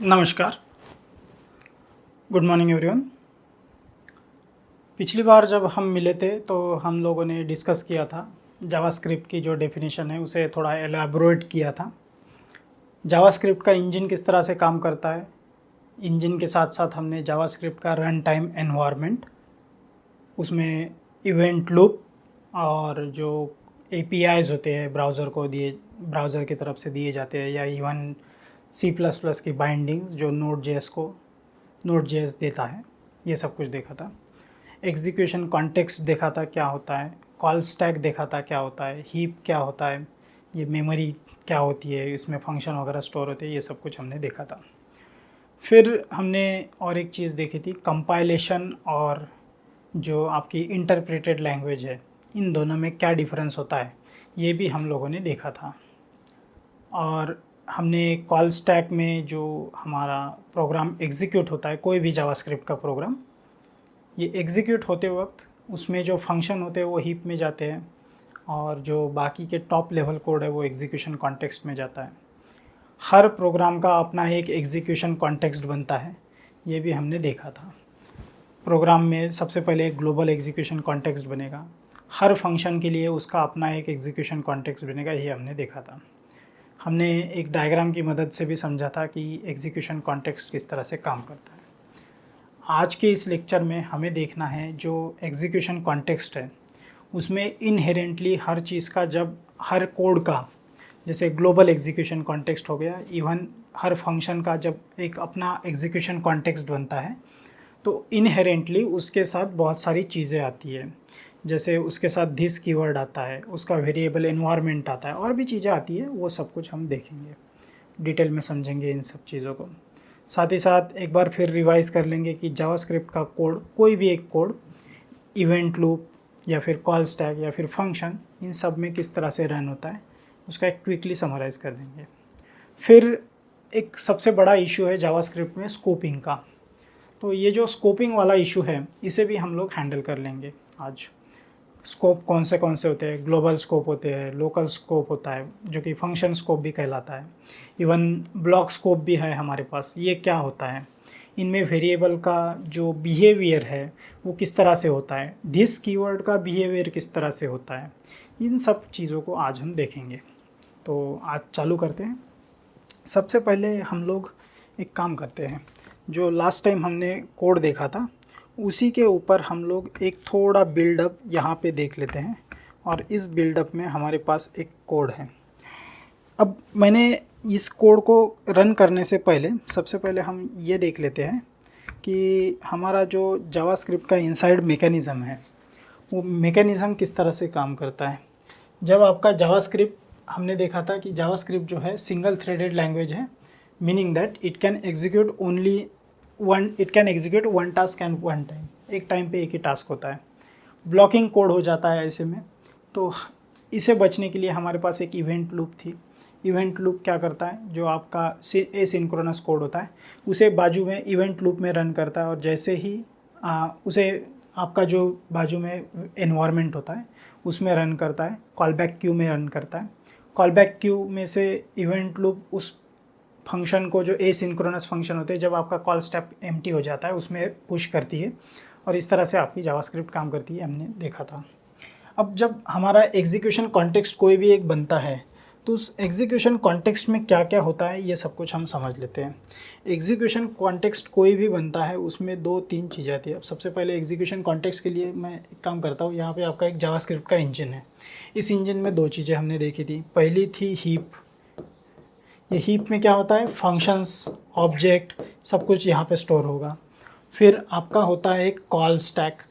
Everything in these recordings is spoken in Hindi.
नमस्कार, गुड मॉर्निंग एवरीवन। पिछली बार जब हम मिले थे तो हम लोगों ने डिस्कस किया था जावास्क्रिप्ट की जो डेफिनेशन है उसे थोड़ा एलैबोरेट किया था। जावास्क्रिप्ट का इंजन किस तरह से काम करता है, इंजन के साथ साथ हमने जावास्क्रिप्ट का रन टाइम एनवायरनमेंट, उसमें इवेंट लूप और जो एपीआईज होते हैं ब्राउज़र की तरफ से दिए जाते हैं, या इवन C++ की बाइंडिंग्स जो नोड जेएस देता है, ये सब कुछ देखा था। एग्जीक्यूशन कॉन्टेक्स्ट देखा था क्या होता है, कॉल स्टैक देखा था क्या होता है, हीप क्या होता है, ये मेमोरी क्या होती है, इसमें फंक्शन वगैरह स्टोर होते हैं, ये सब कुछ हमने देखा था। फिर हमने और एक चीज़ देखी थी, कंपाइलेशन और जो आपकी इंटरप्रेटेड लैंग्वेज है, इन दोनों में क्या डिफरेंस होता है, ये भी हम लोगों ने देखा था। और हमने कॉल स्टैक में जो हमारा प्रोग्राम एग्जीक्यूट होता है, कोई भी जावास्क्रिप्ट का प्रोग्राम, ये एग्जीक्यूट होते वक्त उसमें जो फंक्शन होते हैं वो हीप में जाते हैं और जो बाकी के टॉप लेवल कोड है वो एग्जीक्यूशन कॉन्टेक्स्ट में जाता है। हर प्रोग्राम का अपना एक एग्जीक्यूशन कॉन्टेक्स्ट बनता है, ये भी हमने देखा था। प्रोग्राम में सबसे पहले एक ग्लोबल एग्जीक्यूशन कॉन्टेक्स्ट बनेगा, हर फंक्शन के लिए उसका अपना एक एग्जीक्यूशन कॉन्टेक्स्ट बनेगा, ये हमने देखा था। हमने एक डायग्राम की मदद से भी समझा था कि एग्जीक्यूशन कॉन्टेक्स्ट किस तरह से काम करता है। आज के इस लेक्चर में हमें देखना है जो एग्जीक्यूशन कॉन्टेक्स्ट है उसमें इनहेरेंटली हर चीज़ का, जब हर कोड का, जैसे ग्लोबल एग्जीक्यूशन कॉन्टेक्स्ट हो गया, इवन हर फंक्शन का जब एक अपना एग्जीक्यूशन कॉन्टेक्स्ट बनता है तो इनहेरेंटली उसके साथ बहुत सारी चीज़ें आती है। जैसे उसके साथ दिस कीवर्ड आता है, उसका वेरिएबल एनवायरनमेंट आता है, और भी चीज़ें आती है, वो सब कुछ हम देखेंगे, डिटेल में समझेंगे इन सब चीज़ों को। साथ ही साथ एक बार फिर रिवाइज़ कर लेंगे कि जावास्क्रिप्ट का कोड, कोई भी एक कोड, इवेंट लूप या फिर कॉल स्टैक या फिर फंक्शन, इन सब में किस तरह से रन होता है, उसका एक क्विकली समराइज़ कर देंगे। फिर एक सबसे बड़ा इशू है जावास्क्रिप्ट में स्कोपिंग का, तो ये जो स्कोपिंग वाला इशू है इसे भी हम लोग हैंडल कर लेंगे आज। स्कोप कौन से होते हैं, ग्लोबल स्कोप होते हैं, लोकल स्कोप होता है जो कि फंक्शन स्कोप भी कहलाता है, इवन ब्लॉक स्कोप भी है हमारे पास। ये क्या होता है, इनमें वेरिएबल का जो बिहेवियर है वो किस तरह से होता है, दिस कीवर्ड का बिहेवियर किस तरह से होता है, इन सब चीज़ों को आज हम देखेंगे। तो आज चालू करते हैं। सबसे पहले हम लोग एक काम करते हैं, जो लास्ट टाइम हमने कोड देखा था उसी के ऊपर हम लोग एक थोड़ा बिल्डअप यहाँ पे देख लेते हैं। और इस बिल्डअप में हमारे पास एक कोड है। अब मैंने इस कोड को रन करने से पहले सबसे पहले हम ये देख लेते हैं कि हमारा जो जावास्क्रिप्ट का इनसाइड मैकेनिज़्म है वो मैकेनिज़्म किस तरह से काम करता है। जब आपका जावास्क्रिप्ट, हमने देखा था कि जावास्क्रिप्ट जो है सिंगल थ्रेडेड लैंग्वेज है, meaning that it can execute one task and one time, एक टाइम पे एक ही टास्क होता है। ब्लॉकिंग कोड हो जाता है ऐसे में, तो इसे बचने के लिए हमारे पास एक इवेंट लूप थी। इवेंट लूप क्या करता है, जो आपका एसिंक्रोनस कोड होता है उसे बाजू में इवेंट लूप में रन करता है, और जैसे ही उसे आपका जो बाजू में एनवायरनमेंट होता है उसमें रन करता है, कॉलबैक क्यू में रन करता है। कॉलबैक क्यू में से इवेंट लूप उस फंक्शन को, जो एसिंक्रोनस फंक्शन होते हैं, जब आपका कॉल स्टेप एम्प्टी हो जाता है उसमें पुश करती है, और इस तरह से आपकी जावास्क्रिप्ट काम करती है, हमने देखा था। अब जब हमारा एग्जीक्यूशन कॉन्टेक्स्ट कोई भी एक बनता है तो उस एग्जीक्यूशन कॉन्टेक्स्ट में क्या क्या होता है ये सब कुछ हम समझ लेते हैं। एग्जीक्यूशन कॉन्टेक्स्ट कोई भी बनता है उसमें 2-3 चीज़ें आती है। अब सबसे पहले एग्जीक्यूशन कॉन्टेक्स्ट के लिए मैं एक काम करता हूँ, यहाँ पे आपका एक जावास्क्रिप्ट का इंजन है। इस इंजन में 2 चीज़ें हमने देखी थी। पहली थी हीप। ये हीप में क्या होता है, फंक्शंस, ऑब्जेक्ट, सब कुछ यहाँ पे स्टोर होगा। फिर आपका होता है एक कॉल स्टैक।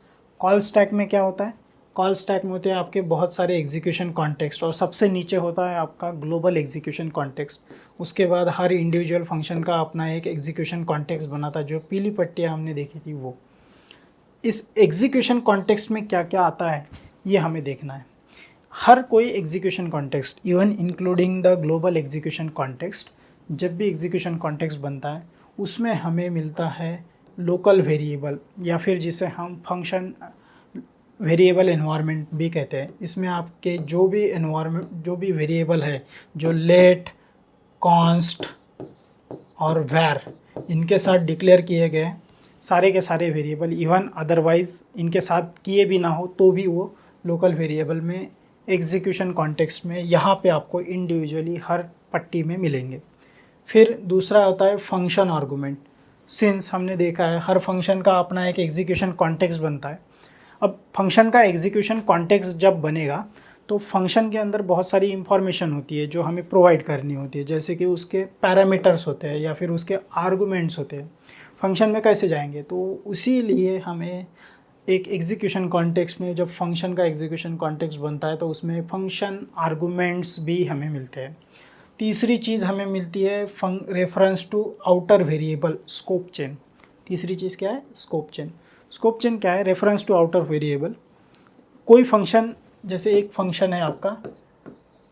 कॉल स्टैक में क्या होता है, कॉल स्टैक में होते हैं आपके बहुत सारे एग्जीक्यूशन कॉन्टेक्स्ट, और सबसे नीचे होता है आपका ग्लोबल एग्जीक्यूशन कॉन्टेक्स्ट। उसके बाद हर इंडिविजुअल फंक्शन का अपना एक एग्जीक्यूशन कॉन्टेक्स्ट बना था, जो पीली पट्टियाँ हमने देखी थी वो। इस एग्जीक्यूशन कॉन्टेक्स्ट में क्या क्या आता है ये हमें देखना है। हर कोई execution context, even including the global execution context, जब भी एग्जीक्यूशन कॉन्टेक्स्ट बनता है उसमें हमें मिलता है लोकल वेरिएबल, या फिर जिसे हम फंक्शन वेरिएबल एनवायरनमेंट भी कहते हैं। इसमें आपके जो भी वेरिएबल है, जो लेट, कॉन्स्ट और वैर, इनके साथ डिक्लेयर किए गए सारे के सारे वेरिएबल, इवन अदरवाइज इनके साथ किए भी ना हो तो भी वो लोकल वेरिएबल में एग्जीक्यूशन कॉन्टेक्स्ट में यहाँ पे आपको इंडिविजुअली हर पट्टी में मिलेंगे। फिर दूसरा होता है फंक्शन आर्गुमेंट। सिंस हमने देखा है हर फंक्शन का अपना एक एग्जीक्यूशन कॉन्टेक्स्ट बनता है। अब फंक्शन का एग्जीक्यूशन कॉन्टेक्स्ट जब बनेगा तो फंक्शन के अंदर बहुत सारी इंफॉर्मेशन होती है जो हमें प्रोवाइड करनी होती है, जैसे कि उसके पैरामीटर्स होते हैं या फिर उसके आर्गुमेंट्स होते हैं। फंक्शन में कैसे जाएंगे, तो उसी लिए हमें एक एग्जीक्यूशन कॉन्टेक्स्ट में जब फंक्शन का एग्जीक्यूशन कॉन्टेक्स्ट बनता है तो उसमें फंक्शन आर्गुमेंट्स भी हमें मिलते हैं। तीसरी चीज़ हमें मिलती है reference to outer variable, scope chain. तीसरी चीज़ क्या है, स्कोप चेन। स्कोप चेन क्या है, रेफरेंस टू आउटर वेरिएबल। कोई फंक्शन, जैसे एक फंक्शन है आपका,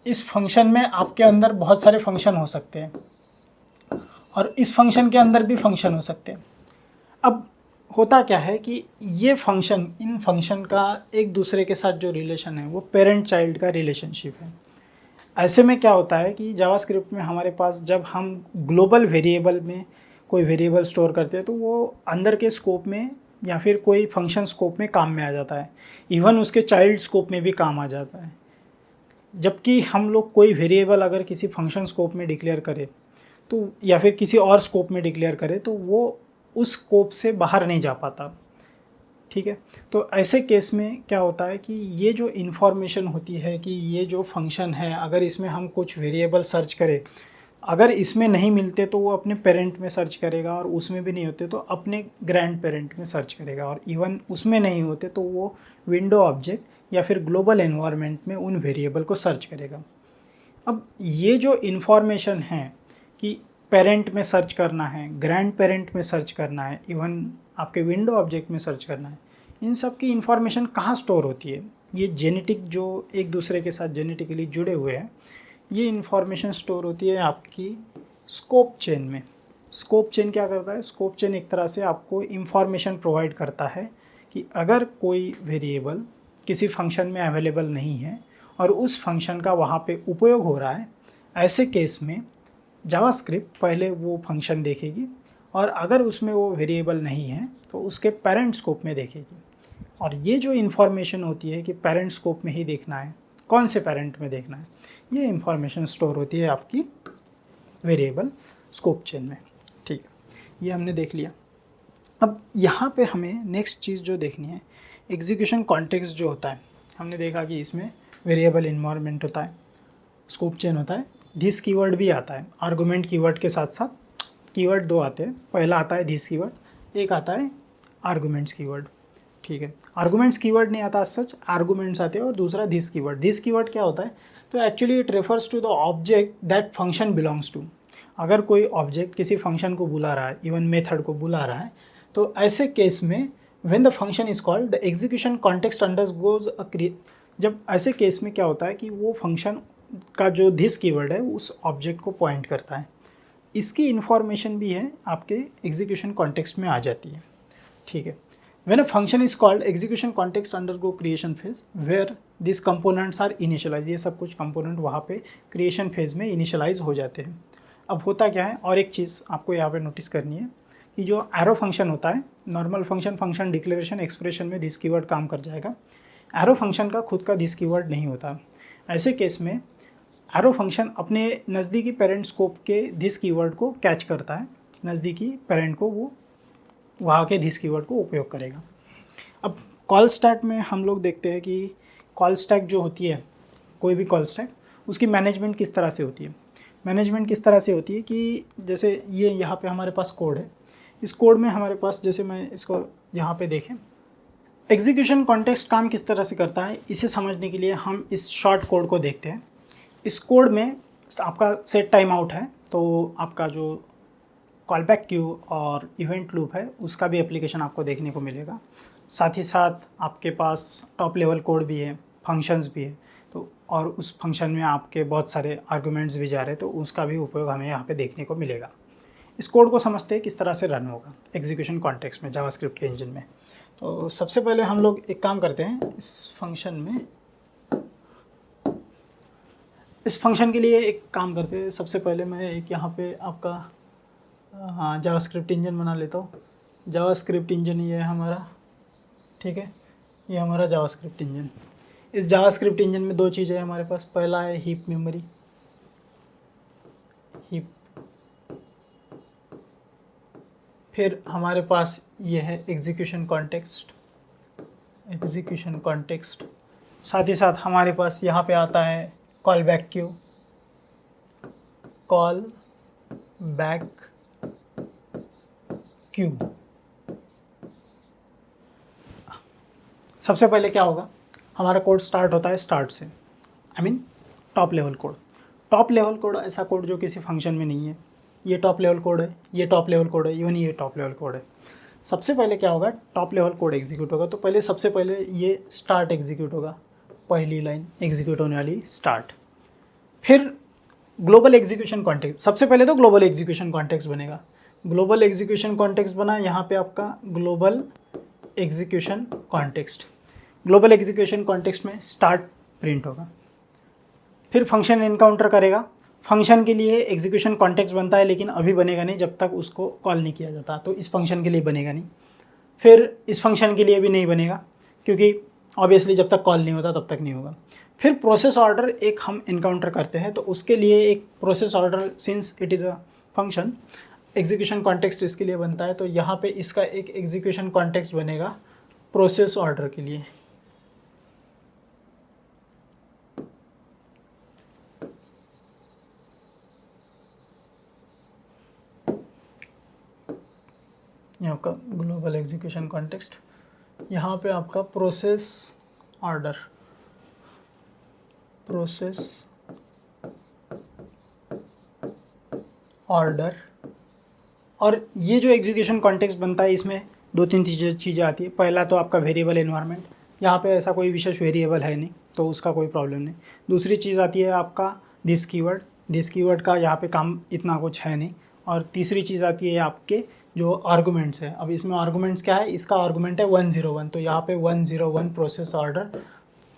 इस फंक्शन में आपके अंदर बहुत सारे फंक्शन हो सकते हैं और इस फंक्शन के अंदर भी फंक्शन हो सकते हैं। अब होता क्या है कि ये फंक्शन, इन फंक्शन का एक दूसरे के साथ जो रिलेशन है वो पेरेंट चाइल्ड का रिलेशनशिप है। ऐसे में क्या होता है कि जावास्क्रिप्ट में हमारे पास जब हम ग्लोबल वेरिएबल में कोई वेरिएबल स्टोर करते हैं तो वो अंदर के स्कोप में या फिर कोई फंक्शन स्कोप में काम में आ जाता है, इवन उसके चाइल्ड स्कोप में भी काम आ जाता है। जबकि हम लोग कोई वेरिएबल अगर किसी फंक्शन स्कोप में डिक्लेयर करें तो या फिर किसी और स्कोप में डिक्लेयर करें तो वो उस स्कोप से बाहर नहीं जा पाता। ठीक है, तो ऐसे केस में क्या होता है कि ये जो इन्फॉर्मेशन होती है कि ये जो फंक्शन है, अगर इसमें हम कुछ वेरिएबल सर्च करें, अगर इसमें नहीं मिलते तो वो अपने पेरेंट में सर्च करेगा और उसमें भी नहीं होते तो अपने ग्रैंड पेरेंट में सर्च करेगा, और इवन उसमें नहीं होते तो वो विंडो ऑब्जेक्ट या फिर ग्लोबल एनवायरनमेंट में उन वेरिएबल को सर्च करेगा। अब ये जो इन्फॉर्मेशन है कि पेरेंट में सर्च करना है, ग्रैंड पेरेंट में सर्च करना है, इवन आपके विंडो ऑब्जेक्ट में सर्च करना है, इन सब की इन्फॉर्मेशन कहाँ स्टोर होती है? ये जेनेटिक जो एक दूसरे के साथ जेनेटिकली जुड़े हुए हैं, ये इन्फॉर्मेशन स्टोर होती है आपकी स्कोप चेन में। स्कोप चेन क्या करता है? स्कोप चेन एक तरह से आपको इन्फॉर्मेशन प्रोवाइड करता है कि अगर कोई वेरिएबल किसी फंक्शन में अवेलेबल नहीं है और उस फंक्शन का वहाँ पे उपयोग हो रहा है, ऐसे केस में जावास्क्रिप्ट पहले वो फंक्शन देखेगी और अगर उसमें वो वेरिएबल नहीं है तो उसके पेरेंट स्कोप में देखेगी। और ये जो इन्फॉर्मेशन होती है कि पेरेंट स्कोप में ही देखना है, कौन से पेरेंट में देखना है, ये इन्फॉर्मेशन स्टोर होती है आपकी वेरिएबल स्कोप चेन में। ठीक है, ये हमने देख लिया। अब यहाँ पे हमें नेक्स्ट चीज़ जो देखनी है, एग्जीक्यूशन कॉन्टेक्स्ट जो होता है। हमने देखा कि इसमें वेरिएबल इन्वायरमेंट होता है, स्कोप चेन होता है, दिस कीवर्ड भी आता है। आर्गुमेंट कीवर्ड के साथ साथ कीवर्ड दो आते हैं, पहला आता है दिस कीवर्ड, एक आता है आर्गुमेंट्स कीवर्ड। ठीक है, आर्गुमेंट्स कीवर्ड नहीं आता सच, आर्गुमेंट्स आते हैं, और दूसरा दिस कीवर्ड। दिस कीवर्ड क्या होता है? तो actually it refers to the object that function belongs to. अगर कोई ऑब्जेक्ट किसी फंक्शन को बुला रहा है, इवन मेथड को बुला रहा है, तो ऐसे केस में when the function is called the execution context undergoes अ जब ऐसे केस में क्या होता है कि वो फंक्शन का जो दिस कीवर्ड है उस ऑब्जेक्ट को पॉइंट करता है। इसकी इन्फॉर्मेशन भी है आपके एग्जीक्यूशन कॉन्टेक्स्ट में आ जाती है। ठीक है, when a function is called execution context undergo creation phase where this components are initialize. ये सब कुछ कंपोनेंट वहाँ पे क्रिएशन फेज में इनिशियलाइज हो जाते हैं। अब होता क्या है, और एक चीज़ आपको यहाँ पे नोटिस करनी है कि जो एरो फंक्शन होता है, normal function, function declaration, expression में दिस कीवर्ड काम कर जाएगा। एरो फंक्शन का खुद का दिस कीवर्ड नहीं होता। ऐसे केस में एरो फंक्शन अपने नज़दीकी पेरेंट स्कोप के दिस कीवर्ड को कैच करता है, नज़दीकी पेरेंट को वो वहाँ के दिस कीवर्ड को उपयोग करेगा। अब कॉल स्टैक में हम लोग देखते हैं कि कॉल स्टैक जो होती है, कोई भी कॉल स्टैक, उसकी मैनेजमेंट किस तरह से होती है। मैनेजमेंट किस तरह से होती है कि जैसे ये यहाँ पे हमारे पास कोड है, इस कोड में हमारे पास, जैसे मैं इसको यहाँ पे देखें, एग्जीक्यूशन कॉन्टेक्स्ट काम किस तरह से करता है, इसे समझने के लिए हम इस शॉर्ट कोड को देखते हैं। इस कोड में आपका सेट टाइम आउट है, तो आपका जो कॉल बैक क्यू और इवेंट लूप है उसका भी एप्लीकेशन आपको देखने को मिलेगा। साथ ही साथ आपके पास टॉप लेवल कोड भी है, फंक्शंस भी है, तो और उस फंक्शन में आपके बहुत सारे आर्गुमेंट्स भी जा रहे हैं, तो उसका भी उपयोग हमें यहाँ पे देखने को मिलेगा। इस कोड को समझते हैं किस तरह से रन होगा एग्जीक्यूशन कॉन्टेक्स्ट में जावास्क्रिप्ट के इंजन में। तो सबसे पहले हम लोग एक काम करते हैं, इस फंक्शन के लिए एक काम करते हैं। सबसे पहले मैं एक यहाँ पे आपका हाँ, जावास्क्रिप्ट इंजन बना लेता हूँ। जावास्क्रिप्ट इंजन ये है हमारा, ठीक है, ये हमारा जावास्क्रिप्ट इंजन। इस जावास्क्रिप्ट इंजन में दो चीज़ें हैं हमारे पास। पहला है हीप मेमोरी, हीप, फिर हमारे पास ये है एग्जीक्यूशन कॉन्टेक्स्ट, एग्जीक्यूशन कॉन्टेक्स्ट। साथ ही साथ हमारे पास यहाँ पे आता है call back Q, call back Q. सबसे पहले क्या होगा, हमारा कोड स्टार्ट होता है स्टार्ट से, I mean top level code. Top level code ऐसा कोड जो किसी फंक्शन में नहीं है। ये टॉप लेवल कोड है, ये टॉप लेवल कोड है, इवन ये टॉप लेवल कोड है। सबसे पहले क्या होगा, टॉप लेवल कोड एग्जीक्यूट होगा। तो पहले सबसे पहले ये स्टार्ट एग्जीक्यूट होगा, पहली लाइन एग्जीक्यूट होने वाली स्टार्ट। फिर ग्लोबल एग्जीक्यूशन कॉन्टेक्स्ट, सबसे पहले तो ग्लोबल एग्जीक्यूशन कॉन्टेक्स्ट बनेगा। ग्लोबल एग्जीक्यूशन कॉन्टेक्स्ट बना, यहाँ पे आपका global execution context. Global execution context में स्टार्ट प्रिंट होगा। फिर फंक्शन इनकाउंटर करेगा। फंक्शन के लिए एग्जीक्यूशन कॉन्टेक्स्ट बनता है, लेकिन अभी बनेगा नहीं जब तक उसको कॉल नहीं किया जाता, तो इस फंक्शन के लिए बनेगा नहीं। फिर इस फंक्शन के लिए भी नहीं बनेगा, क्योंकि ऑब्वियसली जब तक कॉल नहीं होता तब तक नहीं होगा। फिर प्रोसेस ऑर्डर एक हम इनकाउंटर करते हैं, तो उसके लिए एक process order, since it is a function, execution context इसके लिए बनता है। तो यहाँ पे इसका एक एग्जीक्यूशन कॉन्टेक्स्ट बनेगा प्रोसेस ऑर्डर के लिए। यहाँ का ग्लोबल एग्जीक्यूशन कॉन्टेक्स्ट, यहाँ पे आपका प्रोसेस ऑर्डर, प्रोसेस ऑर्डर। और ये जो एग्जीक्यूशन कॉन्टेक्स्ट बनता है, इसमें दो तीन चीज़ें आती है। पहला तो आपका वेरिएबल एनवायरनमेंट, यहाँ पे ऐसा कोई विशेष वेरिएबल है नहीं, तो उसका कोई प्रॉब्लम नहीं। दूसरी चीज़ आती है आपका दिस कीवर्ड। दिस कीवर्ड का यहाँ पे काम इतना कुछ है नहीं। और तीसरी चीज़ आती है आपके जो आर्गूमेंट्स है। अब इसमें आर्गूमेंट्स क्या है, इसका आर्गूमेंट है 101, तो यहाँ पे 101 प्रोसेस ऑर्डर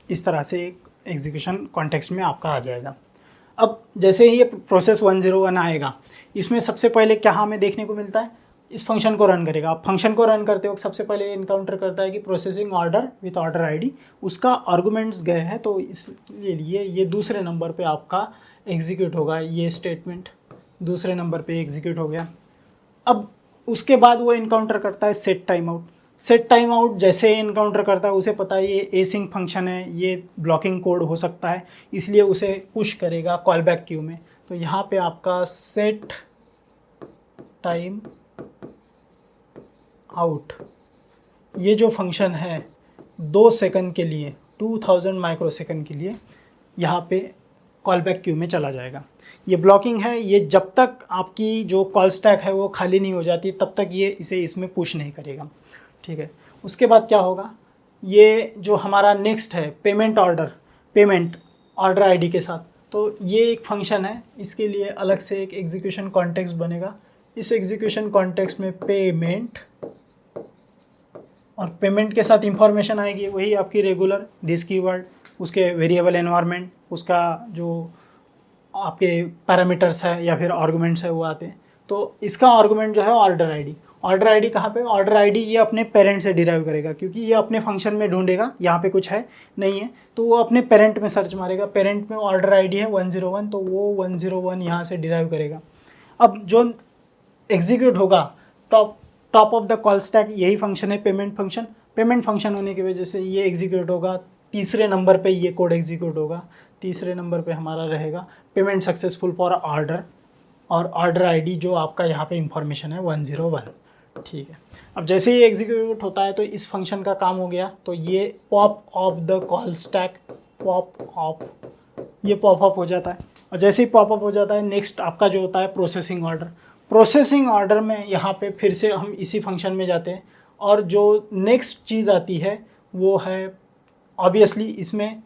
इस तरह से एक एग्जीक्यूशन कॉन्टेक्स्ट में आपका आ जाएगा। अब जैसे ही ये प्रोसेस 101 आएगा, इसमें सबसे पहले क्या हमें देखने को मिलता है, इस फंक्शन को रन करेगा। अब फंक्शन को रन करते वक्त सबसे पहले इनकाउंटर करता है कि processing order with order ID, उसका आर्गूमेंट्स गए हैं, तो इसके लिए ये दूसरे नंबर पे आपका एग्जीक्यूट होगा। ये स्टेटमेंट दूसरे नंबर पे एग्जीक्यूट हो गया। अब उसके बाद वो इनकाउंटर करता है set time out. Set time out जैसे इनकाउंटर करता है, उसे पता है ये एसिंक फंक्शन है, ये ब्लॉकिंग कोड हो सकता है, इसलिए उसे पुश करेगा कॉल बैक क्यू में। तो यहाँ पे आपका सेट टाइम आउट, ये जो फंक्शन है 2 सेकंड के लिए, 2000 माइक्रोसेकंड के लिए यहाँ पे कॉल बैक क्यू में चला जाएगा। ये ब्लॉकिंग है, ये जब तक आपकी जो कॉल स्टैक है वो खाली नहीं हो जाती तब तक ये इसे इसमें पुश नहीं करेगा, ठीक है। उसके बाद क्या होगा, ये जो हमारा नेक्स्ट है payment order, payment order ID के साथ, तो ये एक फंक्शन है, इसके लिए अलग से एक एग्जीक्यूशन कॉन्टेक्स्ट बनेगा। इस एग्जीक्यूशन कॉन्टेक्स्ट में पेमेंट, और पेमेंट के साथ इंफॉर्मेशन आएगी वही आपकी रेगुलर दिस कीवर्ड, उसके वेरिएबल एनवायरनमेंट, उसका जो आपके पैरामीटर्स है या फिर आर्गुमेंट्स है वो आते हैं। तो इसका आर्गुमेंट जो है ऑर्डर आईडी, ऑर्डर आईडी कहाँ पे, ऑर्डर आईडी ये अपने पेरेंट से डिराइव करेगा, क्योंकि ये अपने फंक्शन में ढूंढेगा, यहाँ पे कुछ है नहीं है, तो वो अपने पेरेंट में सर्च मारेगा। पेरेंट में ऑर्डर आईडी है 101, तो वो 101 यहाँ से डिराइव करेगा। अब जो एग्जीक्यूट होगा top of the call stack, यही फंक्शन है पेमेंट फंक्शन। पेमेंट फंक्शन होने की वजह से ये एग्जीक्यूट होगा, तीसरे नंबर पे ये कोड एग्जीक्यूट होगा। तीसरे नंबर पे हमारा रहेगा पेमेंट सक्सेसफुल फॉर ऑर्डर, और ऑर्डर आईडी जो आपका यहाँ पे इंफॉर्मेशन है 101, ठीक है। अब जैसे ही एग्जीक्यूट होता है तो इस फंक्शन का काम हो गया, तो ये pop of the call stack, pop of, ये पॉप अप हो जाता है। और जैसे ही पॉप अप हो जाता है, नेक्स्ट आपका जो होता है प्रोसेसिंग ऑर्डर। प्रोसेसिंग ऑर्डर में यहाँ पे फिर से हम इसी फंक्शन में जाते हैं, और जो नेक्स्ट चीज़ आती है वो है ऑब्वियसली इसमें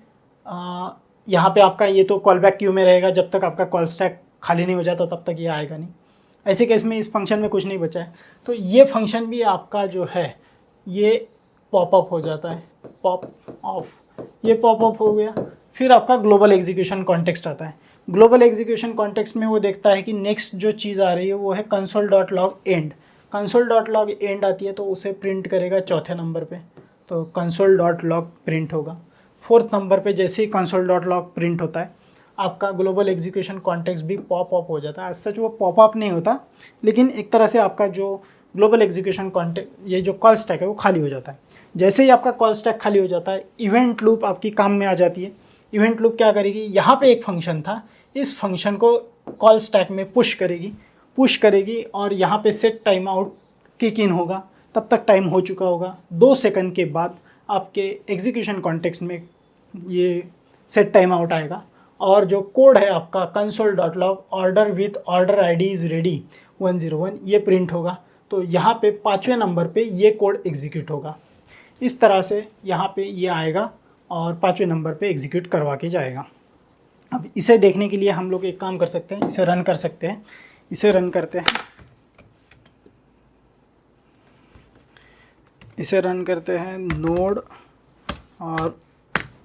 यहाँ पे आपका ये तो कॉल बैक क्यू में रहेगा, जब तक आपका कॉल स्टैक खाली नहीं हो जाता तब तक ये आएगा नहीं। ऐसे केस में इस फंक्शन में कुछ नहीं बचा है, तो ये फंक्शन भी आपका जो है ये पॉप अप हो जाता है, पॉप ऑफ, ये पॉप अप हो गया। फिर आपका ग्लोबल एग्जीक्यूशन कॉन्टेक्स्ट आता है। ग्लोबल एग्जीक्यूशन कॉन्टेक्स्ट में वो देखता है कि नेक्स्ट जो चीज़ आ रही है वो है console dot log and. Console dot log and आती है तो उसे प्रिंट करेगा चौथे नंबर पे, तो कंसोल डॉट लॉग प्रिंट होगा। फोर्थ नंबर पे जैसे ही कंसोल डॉट लॉग प्रिंट होता है आपका ग्लोबल एग्जीक्यूशन कॉन्टेक्स्ट भी पॉप अप हो जाता है। एज सच वो पॉप अप नहीं होता, लेकिन एक तरह से आपका जो ग्लोबल एग्जीक्यूशन कॉन्टेक्स्ट ये जो कॉल स्टैक है वो खाली हो जाता है। जैसे ही आपका कॉल स्टैक खाली हो जाता है इवेंट लूप आपकी काम में आ जाती है। इवेंट लूप क्या करेगी, यहाँ पे एक फंक्शन था, इस फंक्शन को कॉल स्टैक में पुश करेगी और यहाँ पे set time out kick in होगा। तब तक टाइम हो चुका होगा, 2 सेकंड के बाद आपके एग्जीक्यूशन कॉन्टेक्स्ट में ये सेट टाइम आउट आएगा और जो कोड है आपका console dot log order with order I D is ready 101 ये प्रिंट होगा। तो यहाँ पे 5वें नंबर पे ये कोड एग्जीक्यूट होगा। इस तरह से यहाँ पे ये आएगा और 5वें नंबर पे एग्जीक्यूट करवा के जाएगा। अब इसे देखने के लिए हम लोग एक काम कर सकते हैं, इसे रन कर सकते हैं। इसे रन करते हैं, इसे रन करते हैं नोड, और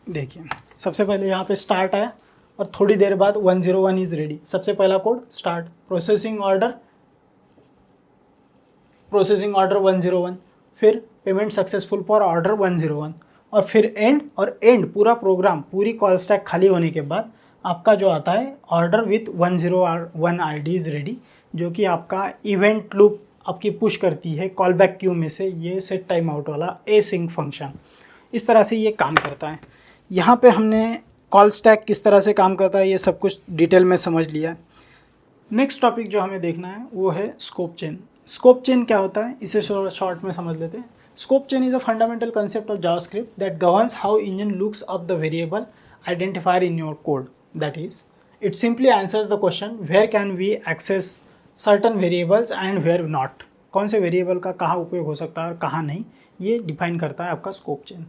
देखिए सबसे पहले यहाँ पे स्टार्ट आया और थोड़ी देर बाद 101 इज़ रेडी। सबसे पहला कोड स्टार्ट, प्रोसेसिंग ऑर्डर 101, फिर पेमेंट सक्सेसफुल फॉर ऑर्डर 101, और फिर एंड, और एंड पूरा प्रोग्राम पूरी कॉल स्टैक खाली होने के बाद आपका जो आता है order with 101 ID is ready, जो कि आपका इवेंट लूप आपकी पुश करती है कॉल बैक क्यू में से ये सेट टाइम आउट वाला एसिंक फंक्शन। इस तरह से ये काम करता है। यहाँ पे हमने कॉल स्टैक किस तरह से काम करता है ये सब कुछ डिटेल में समझ लिया। नेक्स्ट टॉपिक जो हमें देखना है वो है स्कोप चेन। स्कोप चेन क्या होता है इसे शॉर्ट में समझ लेते हैं। Scope chain is a fundamental concept of JavaScript that governs how engine looks up the variable identifier in your code. That is, it simply answers the question where can we access certain variables and where not. कौन से वेरिएबल का कहाँ उपयोग हो सकता है और कहाँ नहीं, ये डिफाइन करता है आपका स्कोप चेन।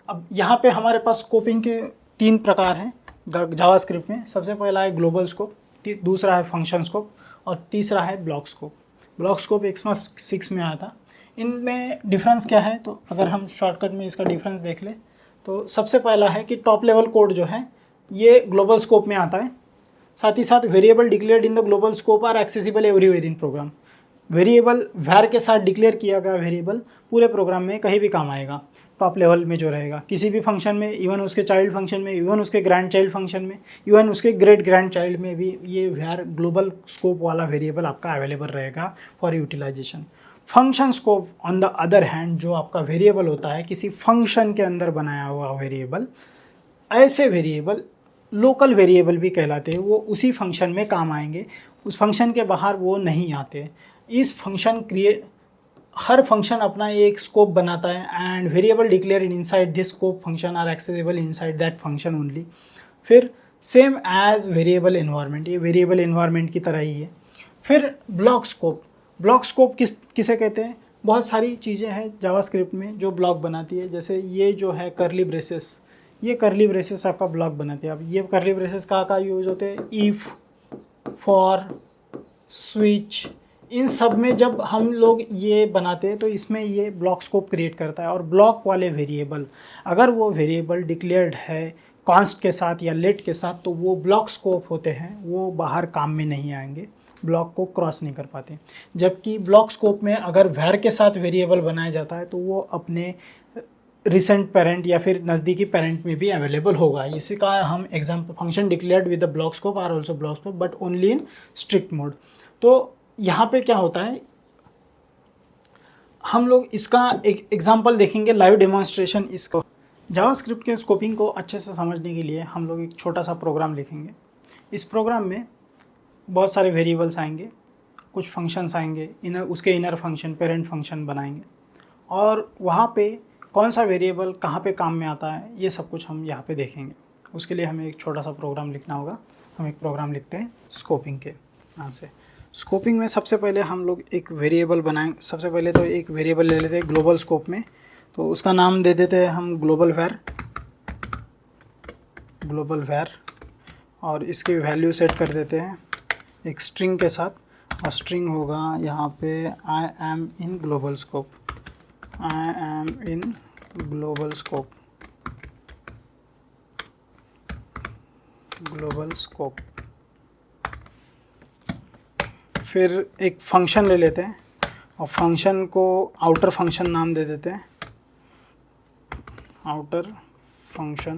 अब यहाँ पे हमारे पास स्कोपिंग के 3 प्रकार हैं जावास्क्रिप्ट में। सबसे पहला है ग्लोबल स्कोप, दूसरा है फंक्शन स्कोप और तीसरा है ब्लॉक स्कोप। ब्लॉक स्कोप एक्समास 6 में आया था। इनमें डिफरेंस क्या है, तो अगर हम शॉर्टकट में इसका डिफरेंस देख लें तो सबसे पहला है कि टॉप लेवल कोड जो है ये ग्लोबल स्कोप में आता है। साथ ही साथ variable declared in the global scope are accessible everywhere in program. Variable var के साथ डिक्लेयर किया गया वेरिएबल पूरे प्रोग्राम में कहीं भी काम आएगा। टॉप लेवल में जो रहेगा किसी भी फंक्शन में, इवन उसके चाइल्ड फंक्शन में, इवन उसके ग्रैंड चाइल्ड फंक्शन में, इवन उसके ग्रेट ग्रैंड चाइल्ड में भी ये वैर ग्लोबल स्कोप वाला वेरिएबल आपका अवेलेबल रहेगा for utilization. Function scope on the other hand जो आपका वेरिएबल होता है किसी फंक्शन के अंदर बनाया हुआ वेरिएबल, ऐसे वेरिएबल लोकल वेरिएबल भी कहलाते हैं। वो उसी फंक्शन में काम आएंगे, उस फंक्शन के बाहर वो नहीं आते। इस फंक्शन हर फंक्शन अपना एक स्कोप बनाता है and variable declare inside this scope function are accessible inside that function only. फिर सेम एज वेरिएबल एनवायरनमेंट, ये वेरिएबल एनवायरनमेंट की तरह ही है। फिर ब्लॉक स्कोप, ब्लॉक स्कोप किसे कहते हैं, बहुत सारी चीज़ें हैं जावास्क्रिप्ट में जो ब्लॉक बनाती है। जैसे ये जो है करली ब्रेसेस, ये करली ब्रेसेस आपका ब्लॉक बनाते हैं। अब ये करली ब्रेसेस कहाँ यूज़ होते हैं, इफ़, फॉर, स्विच, इन सब में जब हम लोग ये बनाते हैं तो इसमें ये ब्लॉक स्कोप क्रिएट करता है। और ब्लॉक वाले वेरिएबल अगर वो वेरिएबल डिक्लेयर्ड है कॉन्स्ट के साथ या लेट के साथ तो वो ब्लॉक स्कोप होते हैं, वो बाहर काम में नहीं आएंगे, ब्लॉक को क्रॉस नहीं कर पाते। जबकि ब्लॉक स्कोप में अगर वैर के साथ वेरिएबल बनाया जाता है तो वो अपने रिसेंट पेरेंट या फिर नज़दीकी पेरेंट में भी अवेलेबल होगा। इसी का हम example function declared with the block scope are also block scope but only in strict mode. तो यहाँ पे क्या होता है, हम लोग इसका एक एग्जांपल देखेंगे, लाइव डेमोन्स्ट्रेशन। इसको जावास्क्रिप्ट के स्कोपिंग को अच्छे से समझने के लिए हम लोग एक छोटा सा प्रोग्राम लिखेंगे। इस प्रोग्राम में बहुत सारे वेरिएबल्स आएंगे, कुछ फंक्शंस आएंगे, उसके इनर फंक्शन पेरेंट फंक्शन बनाएंगे और वहाँ पे कौन सा वेरिएबल कहाँ पे काम में आता है ये सब कुछ हम यहाँ पे देखेंगे। उसके लिए हमें एक छोटा सा प्रोग्राम लिखना होगा। हम एक प्रोग्राम लिखते हैं स्कोपिंग के नाम से। स्कोपिंग में सबसे पहले हम लोग एक वेरिएबल बनाएंगे। सबसे पहले तो एक वेरिएबल ले लेते हैं ग्लोबल स्कोप में, तो उसका नाम दे देते हैं हम ग्लोबल वैर, और इसकी वैल्यू सेट कर देते हैं एक स्ट्रिंग के साथ, और स्ट्रिंग होगा यहाँ पे I am in global scope, I am in global scope. फिर एक फंक्शन ले लेते हैं और फंक्शन को आउटर फंक्शन नाम दे देते हैं, आउटर फंक्शन।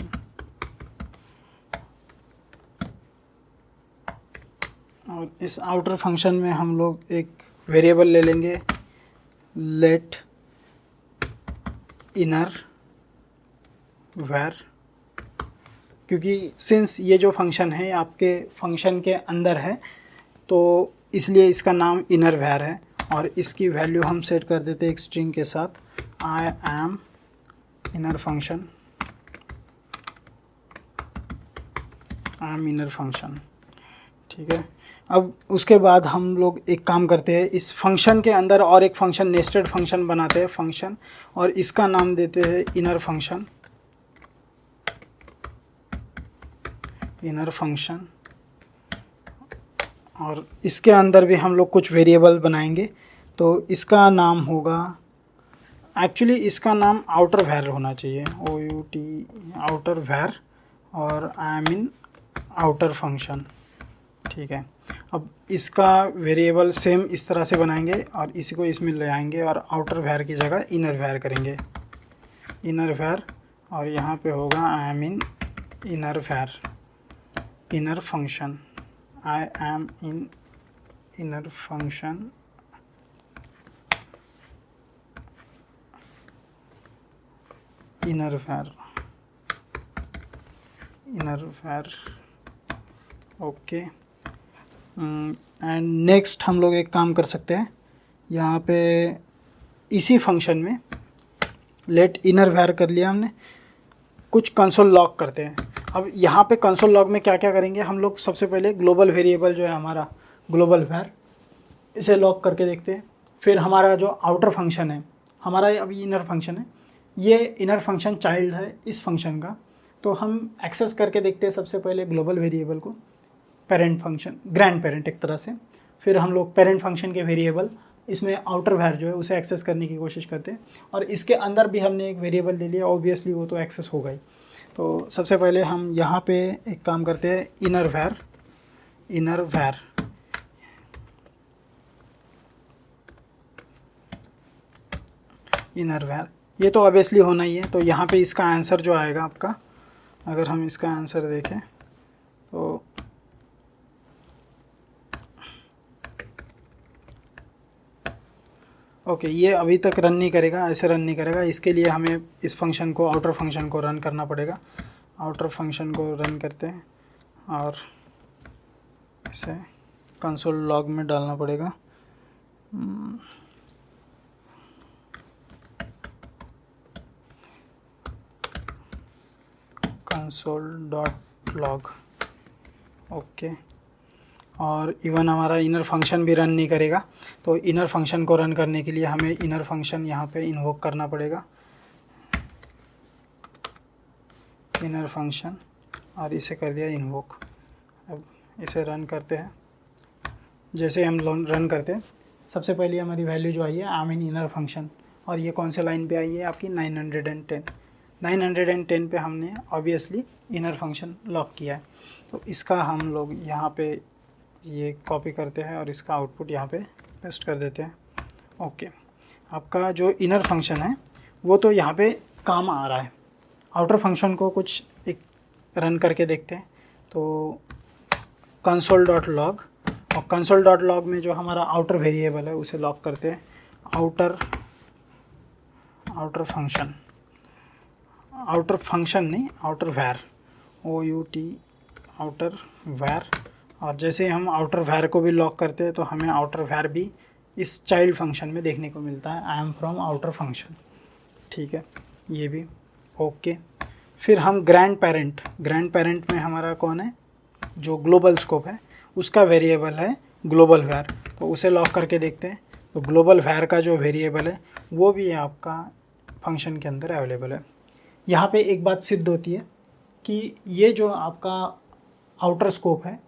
और इस आउटर फंक्शन में हम लोग एक वेरिएबल ले लेंगे, लेट इनर var, क्योंकि सिंस ये जो फंक्शन है आपके फंक्शन के अंदर है तो इसलिए इसका नाम इनर var है। और इसकी वैल्यू हम सेट कर देते हैं एक स्ट्रिंग के साथ, I am inner function, I am inner function. ठीक है, अब उसके बाद हम लोग एक काम करते हैं, इस फंक्शन के अंदर और एक फंक्शन नेस्टेड फंक्शन बनाते हैं फंक्शन, और इसका नाम देते हैं इनर फंक्शन, इनर फंक्शन। और इसके अंदर भी हम लोग कुछ वेरिएबल बनाएंगे, तो इसका नाम होगा, एक्चुअली इसका नाम आउटर वैर होना चाहिए, OUT आउटर वैर, और I am in outer function. ठीक है, अब इसका वेरिएबल सेम इस तरह से बनाएंगे और इसी को इसमें ले आएंगे और आउटर वैर की जगह इनर वैर करेंगे, इनर वैर। और यहाँ पे होगा आई एम इन इनर वैर, inner function, I am in inner function, inner वैर, इनर वैर। ओके, एंड नेक्स्ट हम लोग एक काम कर सकते हैं, यहाँ पे इसी फंक्शन में लेट इनर वैर कर लिया हमने, कुछ कंसोल लॉग करते हैं। अब यहाँ पे कंसोल लॉग में क्या क्या करेंगे हम लोग, सबसे पहले ग्लोबल वेरिएबल जो है हमारा ग्लोबल वैर, इसे लॉग करके देखते हैं। फिर हमारा जो आउटर फंक्शन है, हमारा अभी इनर फंक्शन है, ये इनर फंक्शन चाइल्ड है इस फंक्शन का, तो हम एक्सेस करके देखते हैं सबसे पहले ग्लोबल वेरिएबल को, पेरेंट फंक्शन, ग्रैंड पेरेंट एक तरह से। फिर हम लोग पेरेंट फंक्शन के वेरिएबल इसमें आउटर वैर जो है उसे एक्सेस करने की कोशिश करते हैं, और इसके अंदर भी हमने एक वेरिएबल ले लिया, ऑब्वियसली वो तो एक्सेस होगा ही। तो सबसे पहले हम यहाँ पे एक काम करते हैं, इनर वैर, इनर वैर, इनर वैर, ये तो ऑब्वियसली होना ही है। तो यहाँ पे इसका आंसर जो आएगा आपका, अगर हम इसका आंसर देखें तो ओके, ये अभी तक रन नहीं करेगा, ऐसे रन नहीं करेगा। इसके लिए हमें इस फंक्शन को, आउटर फंक्शन को रन करना पड़ेगा। आउटर फंक्शन को रन करते हैं और इसे कंसोल लॉग में डालना पड़ेगा। console.log, okay. और इवन हमारा इनर फंक्शन भी रन नहीं करेगा, तो इनर फंक्शन को रन करने के लिए हमें इनर फंक्शन यहाँ पे इन्वोक करना पड़ेगा, इनर फंक्शन, और इसे कर दिया इन्वोक। अब इसे रन करते हैं। जैसे हम रन करते हैं, सबसे पहले हमारी वैल्यू जो आई है आई मीन इनर फंक्शन, और ये कौन से लाइन पे आई है आपकी 910। 910 पे हमने ऑब्वियसली इनर फंक्शन लॉक किया है, तो इसका हम लोग यहाँ पे ये कॉपी करते हैं और इसका आउटपुट यहाँ पे पेस्ट कर देते हैं। ओके, आपका जो इनर फंक्शन है वो तो यहाँ पे काम आ रहा है। आउटर फंक्शन को कुछ एक रन करके देखते हैं, तो console.log, और console.log में जो हमारा आउटर वेरिएबल है उसे लॉक करते हैं, आउटर फंक्शन, आउटर फंक्शन नहीं, आउटर वैर, OUT आउटर वैर। और जैसे हम आउटर वैर को भी लॉक करते हैं तो हमें आउटर वैर भी इस चाइल्ड फंक्शन में देखने को मिलता है, I am from outer function. ठीक है, ये भी ओके। फिर हम ग्रैंड पेरेंट में हमारा कौन है, जो ग्लोबल स्कोप है उसका वेरिएबल है ग्लोबल वैर, तो उसे लॉक करके देखते हैं। तो ग्लोबल वैर का जो वेरिएबल है वो भी आपका फंक्शन के अंदर अवेलेबल है। यहाँ पे एक बात सिद्ध होती है कि ये जो आपका आउटर स्कोप है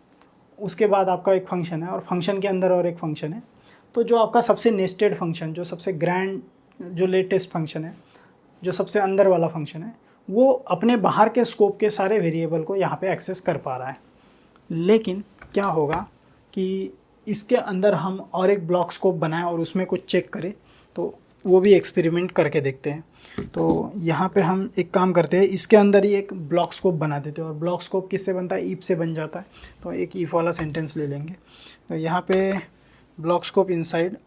उसके बाद आपका एक फंक्शन है और फंक्शन के अंदर और एक फंक्शन है, तो जो आपका सबसे नेस्टेड फंक्शन, जो सबसे ग्रैंड, जो लेटेस्ट फंक्शन है, जो सबसे अंदर वाला फंक्शन है, वो अपने बाहर के स्कोप के सारे वेरिएबल को यहाँ पे एक्सेस कर पा रहा है। लेकिन क्या होगा कि इसके अंदर हम और एक ब्लॉक स्कोप बनाएं और उसमें कुछ चेक करें, तो वो भी एक्सपेरिमेंट करके देखते हैं। तो यहाँ पे हम एक काम करते हैं, इसके अंदर ही एक ब्लॉक स्कोप बना देते हैं। और ब्लॉक स्कोप किससे बनता है? इफ से बन जाता है। तो एक इफ वाला सेंटेंस ले लेंगे। तो यहाँ पे ब्लॉक स्कोप इनसाइड,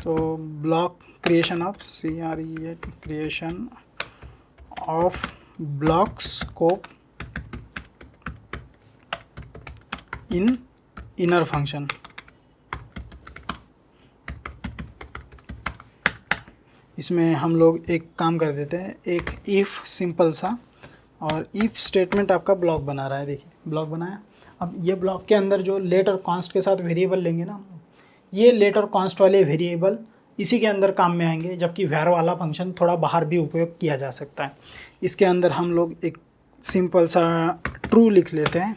तो block creation of creation of block scope in inner function. इसमें हम लोग एक काम कर देते हैं, एक इफ़ सिंपल सा, और इफ़ स्टेटमेंट आपका ब्लॉक बना रहा है। देखिए ब्लॉक बनाया। अब ये ब्लॉक के अंदर जो लेट और कॉन्स्ट के साथ वेरिएबल लेंगे ना, ये लेट और कॉन्स्ट वाले वेरिएबल इसी के अंदर काम में आएंगे, जबकि वैर वाला फंक्शन थोड़ा बाहर भी उपयोग किया जा सकता है। इसके अंदर हम लोग एक सिंपल सा ट्रू लिख लेते हैं,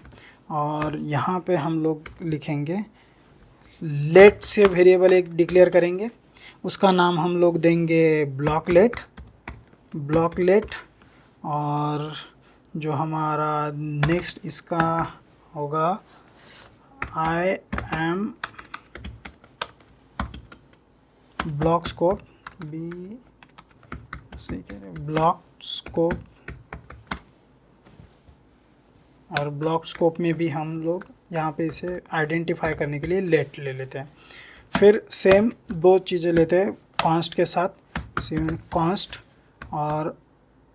और यहाँ पे हम लोग लिखेंगे लेट से वेरिएबल एक डिक्लेयर करेंगे, उसका नाम हम लोग देंगे ब्लॉक लेट। और जो हमारा नेक्स्ट इसका होगा I am block scope block scope. और ब्लॉक स्कोप में भी हम लोग यहाँ पे इसे आइडेंटिफाई करने के लिए लेट ले लेते हैं। फिर सेम दो चीज़ें लेते हैं कॉन्स्ट के साथ, कॉन्स्ट, और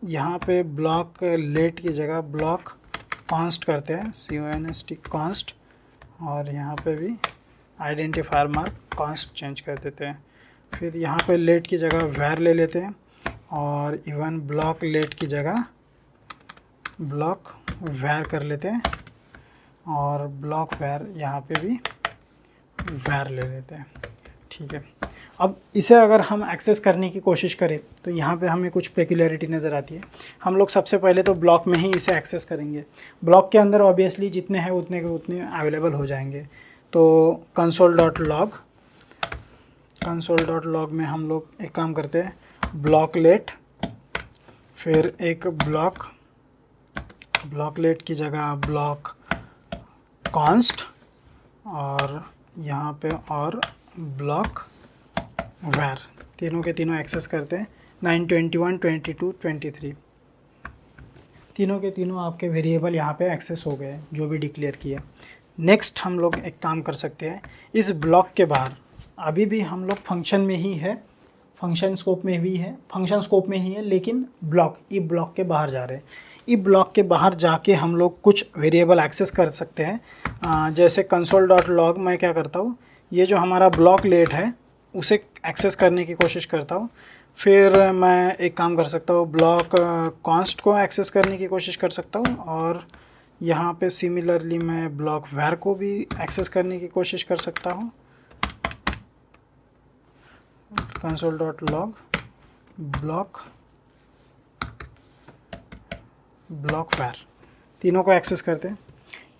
यहाँ पे ब्लॉक लेट की जगह ब्लॉक कॉन्स्ट करते हैं, CONST कॉन्स्ट। और यहाँ पे भी आइडेंटिफायर मार्क कॉन्स्ट चेंज कर देते हैं। फिर यहाँ पे लेट की जगह वैर ले लेते हैं, और इवन ब्लॉक लेट की जगह ब्लॉक वैर कर लेते हैं, और ब्लॉक वैर यहाँ पे भी वैर ले लेते हैं। ठीक है। अब इसे अगर हम एक्सेस करने की कोशिश करें तो यहाँ पे हमें कुछ पेक्युलरिटी नज़र आती है। हम लोग सबसे पहले तो ब्लॉक में ही इसे एक्सेस करेंगे। ब्लॉक के अंदर ऑब्वियसली जितने हैं उतने के उतने अवेलेबल हो जाएंगे। तो console.log में हम लोग एक काम करते हैं, ब्लॉक लेट, फिर एक ब्लॉक लेट की जगह ब्लॉक कॉन्स्ट, और यहाँ पे और ब्लॉक वैर, तीनों के तीनों एक्सेस करते हैं। 9, 21, 22, 23 तीनों के तीनों आपके वेरिएबल यहाँ पे एक्सेस हो गए जो भी डिक्लेयर किया। नेक्स्ट हम लोग एक काम कर सकते हैं, इस ब्लॉक के बाहर अभी भी हम लोग फंक्शन में ही है, फंक्शन स्कोप में ही है, लेकिन ई ब्लॉक के बाहर जा रहे हैं। ई ब्लॉक के बाहर जाके हम लोग कुछ वेरिएबल एक्सेस कर सकते हैं। जैसे console.log मैं क्या करता हूँ, ये जो हमारा ब्लॉक लेट है उसे एक्सेस करने की कोशिश करता हूँ। फिर मैं एक काम कर सकता हूँ, ब्लॉक कॉन्स्ट को एक्सेस करने की कोशिश कर सकता हूँ, और यहाँ पे सिमिलरली मैं ब्लॉक वैर को भी एक्सेस करने की कोशिश कर सकता हूँ। console.log ब्लॉक वैर, तीनों को एक्सेस करते हैं।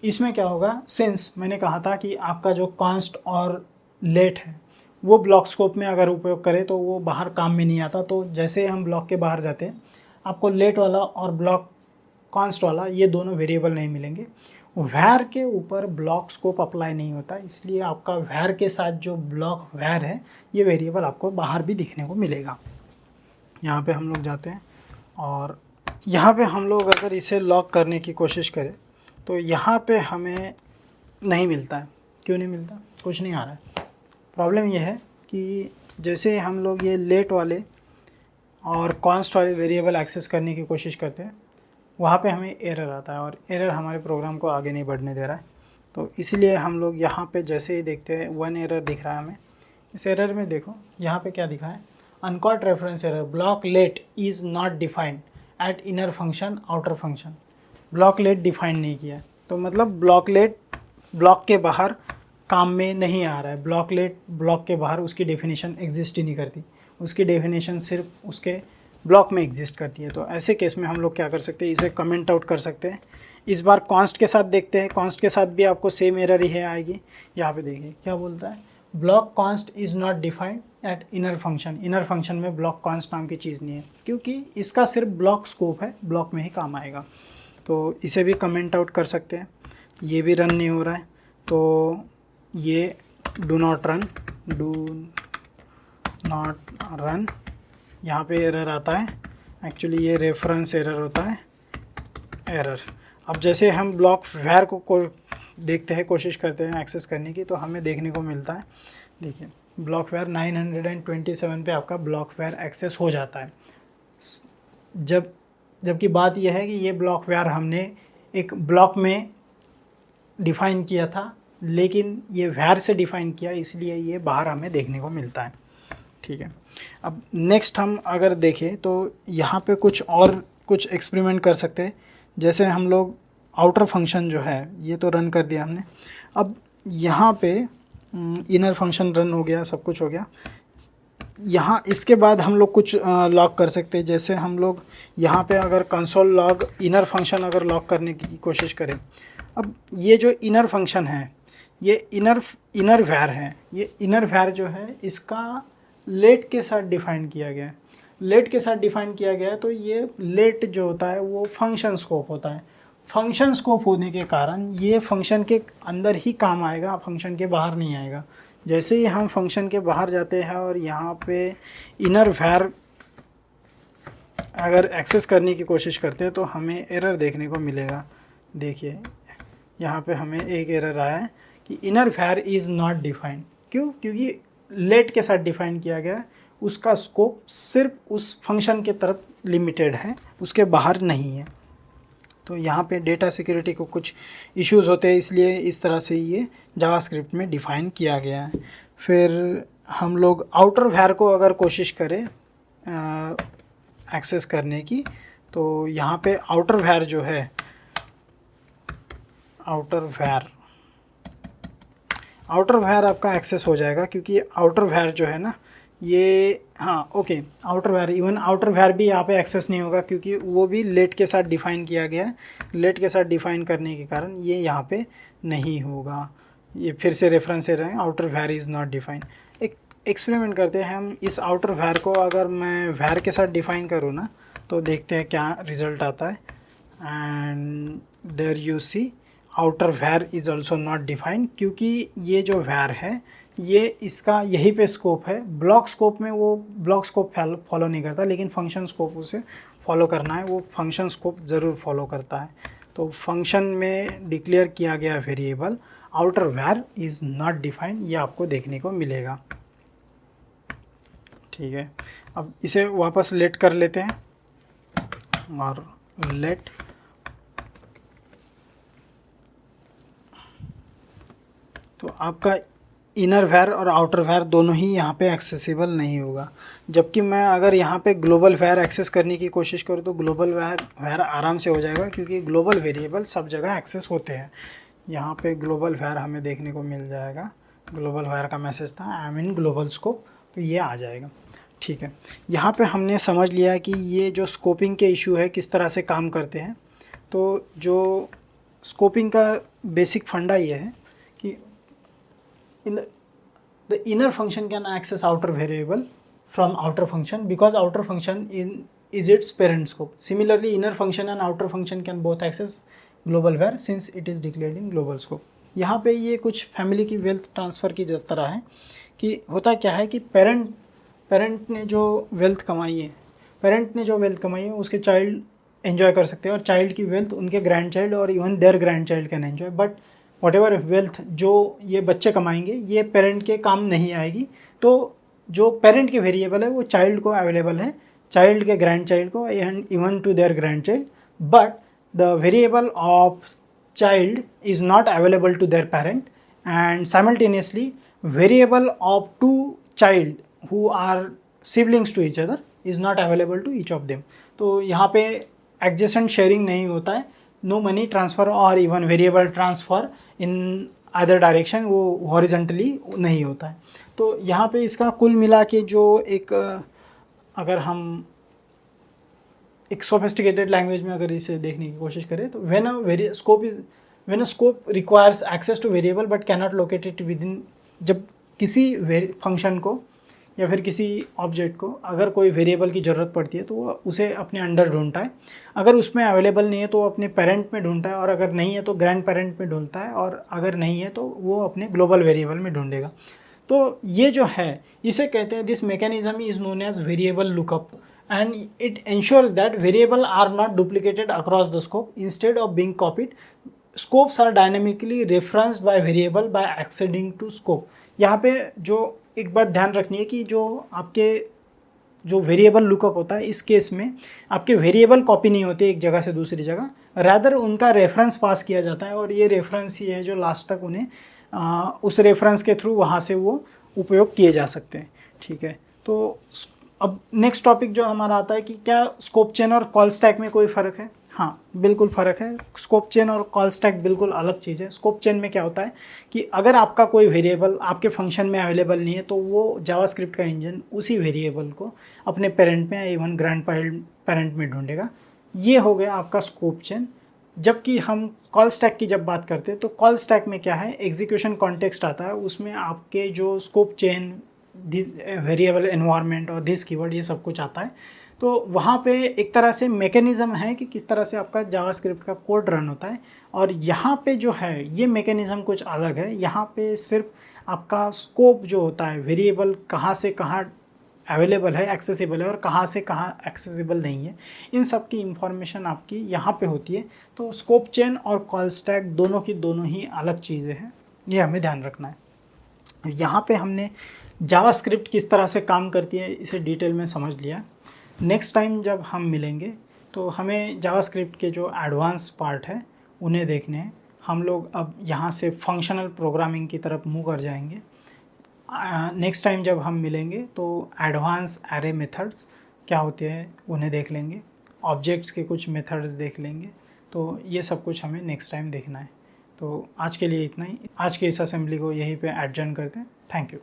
इसमें क्या होगा, सिंस मैंने कहा था कि आपका जो कॉन्स्ट और लेट है वो ब्लॉक स्कोप में अगर उपयोग करें तो वो बाहर काम में नहीं आता। तो जैसे हम ब्लॉक के बाहर जाते हैं आपको लेट वाला और ब्लॉक कॉन्स्ट वाला ये दोनों वेरिएबल नहीं मिलेंगे। वैर के ऊपर ब्लॉक स्कोप अप्लाई नहीं होता, इसलिए आपका वैर के साथ जो ब्लॉक वैर है ये वेरिएबल आपको बाहर भी दिखने को मिलेगा। यहाँ पे हम लोग जाते हैं, और यहाँ पे हम लोग अगर इसे लॉक करने की कोशिश करें तो यहाँ पे हमें नहीं मिलता है। क्यों नहीं मिलता? कुछ नहीं आ रहा है। प्रॉब्लम ये है कि जैसे हम लोग ये लेट वाले और कॉन्स्ट वाले वेरिएबल एक्सेस करने की कोशिश करते हैं वहाँ पे हमें एरर आता है, और एरर हमारे प्रोग्राम को आगे नहीं बढ़ने दे रहा है। तो इसलिए हम लोग यहाँ पे जैसे ही देखते हैं 1 एरर दिख रहा है हमें। इस एरर में देखो यहाँ पे क्या दिखा है, uncaught reference error, block let is not defined at inner function outer function. Block let define नहीं किया, तो मतलब ब्लॉक लेट ब्लॉक के बाहर काम में नहीं आ रहा है। ब्लॉक लेट ब्लॉक के बाहर उसकी डेफिनेशन एग्जिस्ट ही नहीं करती, उसकी डेफिनेशन सिर्फ उसके ब्लॉक में एग्जिस्ट करती है। तो ऐसे केस में हम लोग क्या कर सकते हैं, इसे कमेंट आउट कर सकते हैं। इस बार कॉन्स्ट के साथ देखते हैं, कॉन्स्ट के साथ भी आपको सेम एरर ही है आएगी। यहाँ पे देखिए क्या बोलता है, block const is not defined at inner function. Inner function में ब्लॉक कॉन्स्ट नाम की चीज़ नहीं है, क्योंकि इसका सिर्फ ब्लॉक स्कोप है, ब्लॉक में ही काम आएगा। तो इसे भी कमेंट आउट कर सकते हैं। ये भी रन नहीं हो रहा है, तो ये डू नॉट रन, यहाँ पे एरर आता है। एक्चुअली ये रेफरेंस एरर होता है, एरर। अब जैसे हम ब्लॉक वेयर को देखते हैं, कोशिश करते हैं एक्सेस करने की, तो हमें देखने को मिलता है, देखिए ब्लॉक वेयर 927 पे आपका ब्लॉक वेयर एक्सेस हो जाता है। जबकि बात यह है कि ये ब्लॉक वेयर हमने एक ब्लॉक में डिफ़ाइन किया था, लेकिन ये वेयर से डिफ़ाइन किया, इसलिए ये बाहर हमें देखने को मिलता है। ठीक है, अब नेक्स्ट हम अगर देखें तो यहाँ पे कुछ एक्सपेरिमेंट कर सकते हैं। जैसे हम लोग आउटर फंक्शन जो है ये तो रन कर दिया हमने, अब यहाँ पे इनर फंक्शन रन हो गया, सब कुछ हो गया। यहाँ इसके बाद हम लोग कुछ लॉग कर सकते हैं। जैसे हम लोग यहाँ पे अगर कंसोल लॉग इनर फंक्शन अगर लॉग करने की कोशिश करें, अब ये जो इनर फंक्शन है ये इनर वैर है, ये इनर वैर जो है इसका लेट के साथ डिफ़ाइन किया गया है। लेट के साथ डिफ़ाइन किया गया है, तो ये लेट जो होता है वो फंक्शन स्कोप होता है। फंक्शन स्कोप होने के कारण ये फंक्शन के अंदर ही काम आएगा, फंक्शन के बाहर नहीं आएगा। जैसे ही हम फंक्शन के बाहर जाते हैं और यहाँ पे इनर वैर अगर एक्सेस करने की कोशिश करते हैं तो हमें एरर देखने को मिलेगा। देखिए यहाँ पे हमें एक एरर आया है कि इनर वैर इज़ नॉट डिफाइंड। क्यों? क्योंकि लेट के साथ डिफ़ाइन किया गया है, उसका स्कोप सिर्फ उस फंक्शन के तरफ लिमिटेड है, उसके बाहर नहीं है। तो यहाँ पे डेटा सिक्योरिटी को कुछ इश्यूज़ होते हैं, इसलिए इस तरह से ये जावास्क्रिप्ट में डिफ़ाइन किया गया है। फिर हम लोग आउटर वैर को अगर कोशिश करें एक्सेस करने की, तो यहाँ पे आउटर वैर जो है, आउटर वैर आपका एक्सेस हो जाएगा, क्योंकि आउटर वैर जो है ना ये, हाँ ओके, आउटर वैर, इवन आउटर वैर भी यहाँ पे एक्सेस नहीं होगा, क्योंकि वो भी लेट के साथ डिफ़ाइन किया गया है। लेट के साथ डिफ़ाइन करने के कारण ये यहाँ पे नहीं होगा। ये फिर से रेफरेंस एरर है, outer var is not defined. एक एक्सपेरिमेंट करते हैं हम, इस आउटर वैर को अगर मैं वैर के साथ डिफ़ाइन करूँ ना, तो देखते हैं क्या रिज़ल्ट आता है। And there you see outer var is also not defined, क्योंकि ये जो वैर है ये इसका यहीं पे स्कोप है। ब्लॉक स्कोप में वो ब्लॉक स्कोप फॉलो नहीं करता, लेकिन फंक्शन स्कोप उसे फॉलो करना है, वो फंक्शन स्कोप ज़रूर फॉलो करता है। तो फंक्शन में डिक्लेयर किया गया variable outer var is not defined, ये आपको देखने को मिलेगा। ठीक है, अब इसे वापस लेट कर लेते हैं और लेट, तो आपका इनर वैर और आउटर वैर दोनों ही यहाँ पे एक्सेसिबल नहीं होगा। जबकि मैं अगर यहाँ पे ग्लोबल वैर एक्सेस करने की कोशिश करूँ तो ग्लोबल वैर आराम से हो जाएगा, क्योंकि ग्लोबल वेरिएबल सब जगह एक्सेस होते हैं। यहाँ पे ग्लोबल वैर हमें देखने को मिल जाएगा। ग्लोबल वैर का मैसेज था I am in global scope, तो ये आ जाएगा। ठीक है, यहाँ पे हमने समझ लिया कि ये जो स्कोपिंग के इशू है किस तरह से काम करते हैं। तो जो स्कोपिंग का बेसिक फंडा ये है कि the inner function can access outer variable from outer function because outer function is its parent scope. Similarly, inner function and outer function can both access global var since it is declared in global scope. यहाँ पे ये कुछ फैमिली की वेल्थ ट्रांसफ़र की तरह है कि होता क्या है कि पेरेंट ने जो वेल्थ कमाई है उसके चाइल्ड एंजॉय कर सकते हैं, और चाइल्ड की वेल्थ उनके ग्रैंड चाइल्ड और even their grand child can enjoy. But whatever wealth जो ये बच्चे कमाएंगे ये पेरेंट के काम नहीं आएगी। तो जो पेरेंट के वेरिएबल है वो चाइल्ड को अवेलेबल है, चाइल्ड के ग्रैंड चाइल्ड को and even to their grand child, but the variable of child is not available to their parent, and simultaneously variable of two child who are siblings to each other is not available to each of them. तो यहाँ पे adjacent sharing नहीं होता है, no money transfer और even variable transfer in either direction वो horizontally नहीं होता है। तो यहाँ पे इसका कुल मिला के जो एक अगर हम एक सोफिस्टिकेटेड लैंग्वेज में अगर इसे देखने की कोशिश करें तो when a scope requires access to variable but cannot locate it within, जब किसी फंक्शन को या फिर किसी ऑब्जेक्ट को अगर कोई वेरिएबल की ज़रूरत पड़ती है तो वो उसे अपने अंडर ढूंढता है, अगर उसमें अवेलेबल नहीं है तो वो अपने पेरेंट में ढूंढता है, और अगर नहीं है तो ग्रैंड पेरेंट में ढूंढता है, और अगर नहीं है तो वो अपने ग्लोबल वेरिएबल में ढूंढेगा। तो ये जो है इसे कहते हैं, this mechanism is known as variable lookup and it ensures that variable are not duplicated across the scope instead of being copied. Scopes are dynamically referenced by variable by acceding to scope. यहाँ पे जो एक बात ध्यान रखनी है कि जो आपके जो वेरिएबल लुकअप होता है इस केस में आपके वेरिएबल कॉपी नहीं होते एक जगह से दूसरी जगह, रादर उनका रेफरेंस पास किया जाता है, और ये रेफरेंस ही है जो लास्ट तक उन्हें उस रेफरेंस के थ्रू वहाँ से वो उपयोग किए जा सकते हैं। ठीक है, तो अब नेक्स्ट टॉपिक जो हमारा आता है कि क्या स्कोप चेन और कॉल स्टैक में कोई फ़र्क है। हाँ, बिल्कुल फ़र्क है। स्कोप चेन और कॉल स्टैक बिल्कुल अलग चीज़ है। स्कोप चेन में क्या होता है कि अगर आपका कोई वेरिएबल आपके फंक्शन में अवेलेबल नहीं है तो वो जावास्क्रिप्ट का इंजन उसी वेरिएबल को अपने पेरेंट में या इवन ग्रैंड पेरेंट में ढूंढेगा। ये हो गया आपका स्कोप चेन। जबकि हम कॉल स्टैक की जब बात करते हैं तो कॉल स्टैक में क्या है, एग्जीक्यूशन कॉन्टेक्स्ट आता है, उसमें आपके जो स्कोप चेन, वेरिएबल एनवायरनमेंट और दिस कीवर्ड ये सब कुछ आता है। तो वहाँ पे एक तरह से मैकेनिज़्म है कि किस तरह से आपका जावास्क्रिप्ट का कोड रन होता है, और यहाँ पे जो है ये मैकेनिज़्म कुछ अलग है। यहाँ पे सिर्फ आपका स्कोप जो होता है, वेरिएबल कहाँ से कहाँ अवेलेबल है, एक्सेसिबल है, और कहाँ से कहाँ एक्सेसिबल नहीं है, इन सब की इंफॉर्मेशन आपकी यहाँ पे होती है। तो स्कोप चेन और कॉल स्टैक दोनों की दोनों ही अलग चीज़ें हैं, ये हमें ध्यान रखना है। यहाँ पे हमने जावास्क्रिप्ट किस तरह से काम करती है इसे डिटेल में समझ लिया। नेक्स्ट टाइम जब हम मिलेंगे तो हमें जावास्क्रिप्ट के जो एडवांस पार्ट है उन्हें देखने हैं। हम लोग अब यहाँ से फंक्शनल प्रोग्रामिंग की तरफ मूव कर जाएंगे। नेक्स्ट टाइम जब हम मिलेंगे तो एडवांस एरे मेथड्स क्या होते हैं उन्हें देख लेंगे, ऑब्जेक्ट्स के कुछ मेथड्स देख लेंगे। तो ये सब कुछ हमें नेक्स्ट टाइम देखना है। तो आज के लिए इतना ही। आज के इस असेंबली को यहीं पे एडजर्न करते हैं। Thank you.